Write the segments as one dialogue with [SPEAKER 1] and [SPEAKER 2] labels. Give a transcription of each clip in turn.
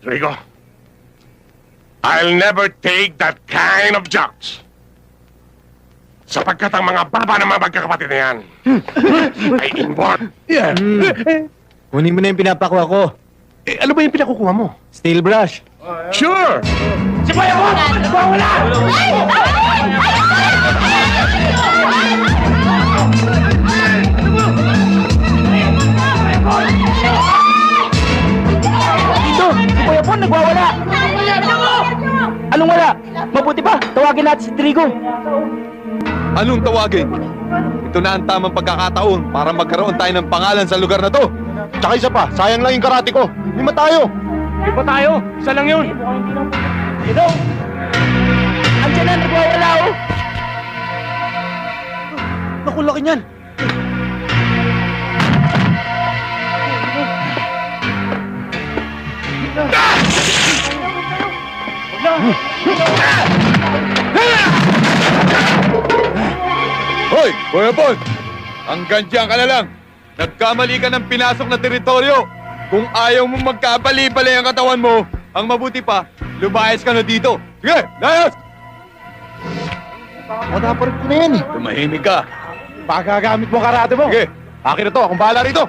[SPEAKER 1] Rico, I'll never take that kind of jobs. Sapagkat ang mga baba ng mga magkakapatid na yan ay inborn.
[SPEAKER 2] Yeah.
[SPEAKER 3] Kunin mo na yung pinapakuha ko.
[SPEAKER 1] Eh, ano ba yung pinakukuha mo?
[SPEAKER 3] Steel brush.
[SPEAKER 1] Sure!
[SPEAKER 2] Si Kuya Bon! Nagwawala!
[SPEAKER 4] Dito! Si Kuya Bon nagwawala! Anong wala? Mabuti pa, tawagin natin si Trigo.
[SPEAKER 5] Anong tawagin? Ito na ang tamang pagkakataon para magkaroon tayo ng pangalan sa lugar na to.
[SPEAKER 2] Tsaka isa pa, sayang lang yung karate ko. Lima tayo.
[SPEAKER 4] Di ba tayo? Isa lang yun. Dito! Andiyan na, nagwawala oh! Naku, laki niyan!
[SPEAKER 5] Hoy, Kuya Bon! Hanggang diyan ka na lang. Nagkamali ka ng pinasok na teritoryo. Kung ayaw mo magkabali-bali ang katawan mo, ang mabuti pa, lumayas ka na dito. Sige, layas!
[SPEAKER 2] Mataparit ko na yan eh.
[SPEAKER 5] Tumahimik ka.
[SPEAKER 2] Pagkagamit mo karate mo.
[SPEAKER 5] Sige.
[SPEAKER 2] Akin na to, akong bahala rito.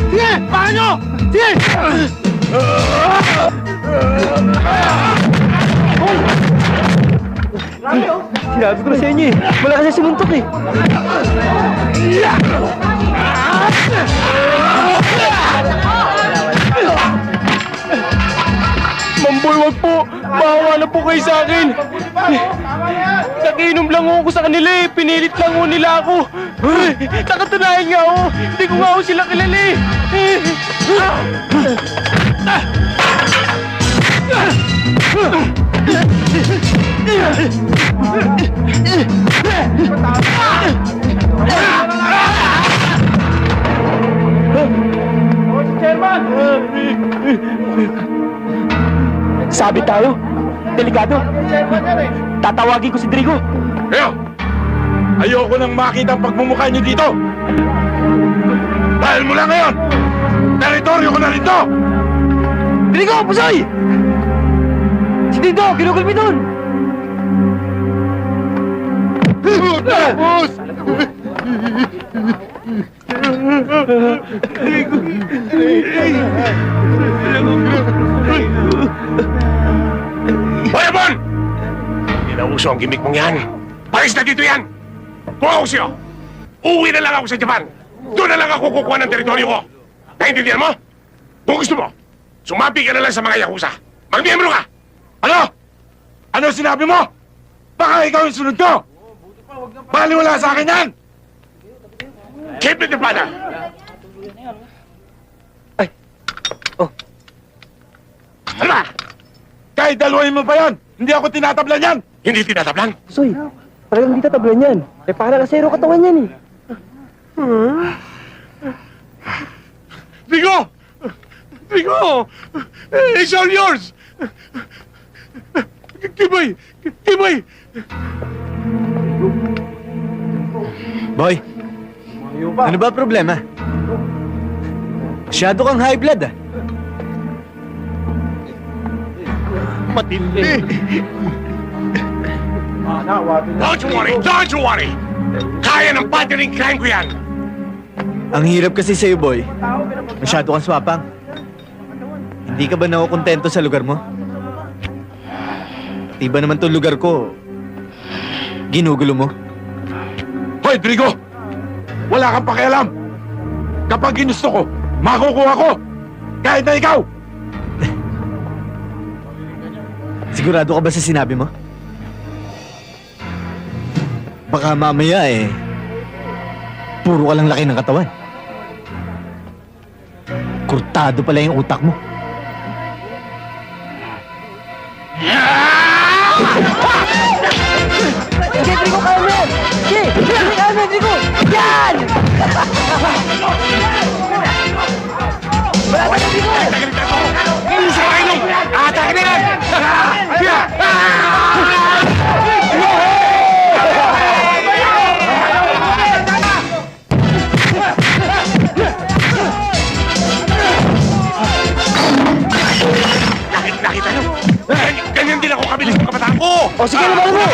[SPEAKER 2] Sige! Paano? Sige!
[SPEAKER 4] Sinabi ko na sa inyo eh, malakas na sinuntok eh. Mamboy, wag po! Bawa na po kayo sa akin! Nakiinom lang ako sa kanila eh, pinilit lang ho nila ako. Nakatunayan nga ako, hindi ko nga ako sila kilala eh. Sabi tayo, delikado. Tatawagin ko si Drigo.
[SPEAKER 2] Kayo! Ayoko nang makita ang pagmumukha niyo dito! Dahil mula ngayon, teritoryo ko na rin to!
[SPEAKER 4] Drigo, pusoy! Si Dido, kinugulpi doon!
[SPEAKER 2] Boss!
[SPEAKER 1] Kuya Bon! Hindi na uso ang gimmick mong yan. Paris na dito yan! Kung ako siyo, uuwi na lang ako sa Japan. Doon na lang ako kukuha ng teritoryo ko. Naintindihan mo? Kung gusto mo, sumabi ka na lang sa mga Yakuza. Magmiyembro ka!
[SPEAKER 2] Ano? Ano sinabi mo? Baka ikaw yung sunod ko! Baliwala sa akin yan!
[SPEAKER 1] Keep it, brother! Ano ba?
[SPEAKER 2] Kahit daluhin mo pa yan, hindi ako tinatablan yan!
[SPEAKER 1] Hindi tinatablan?
[SPEAKER 4] Pusoy, parang hindi tatablan yan. Eh, para kasero katawan yan eh.
[SPEAKER 1] Rigo! Rigo! It's all yours! Kiboy! Kiboy!
[SPEAKER 3] Boy, ano ba problema? Masyado kang high blood ah.
[SPEAKER 1] Matindi! Don't you worry! Don't you worry! Kaya ng partnering crime ko yan!
[SPEAKER 3] Ang hirap kasi sa'yo, boy. Masyado kang swapang. Hindi ka ba nakukontento sa lugar mo? Di ba naman 'tong lugar ko, ginugulo mo?
[SPEAKER 2] Hoy, Drigo! Wala kang pakialam! Kapag ginusto ko, makukuha ko! Kahit na ikaw!
[SPEAKER 3] Sigurado ka ba sa sinabi mo? Baka mamaya puro ka lang laki ng katawan. Kurtado pala yung utak mo.
[SPEAKER 4] Sige, Drigo, kaya mo yan! Sige! Sige, kaya mo yan, Drigo! Yan!
[SPEAKER 1] din ako kabilis ng kabataan ko!
[SPEAKER 4] O sige, labanan mo!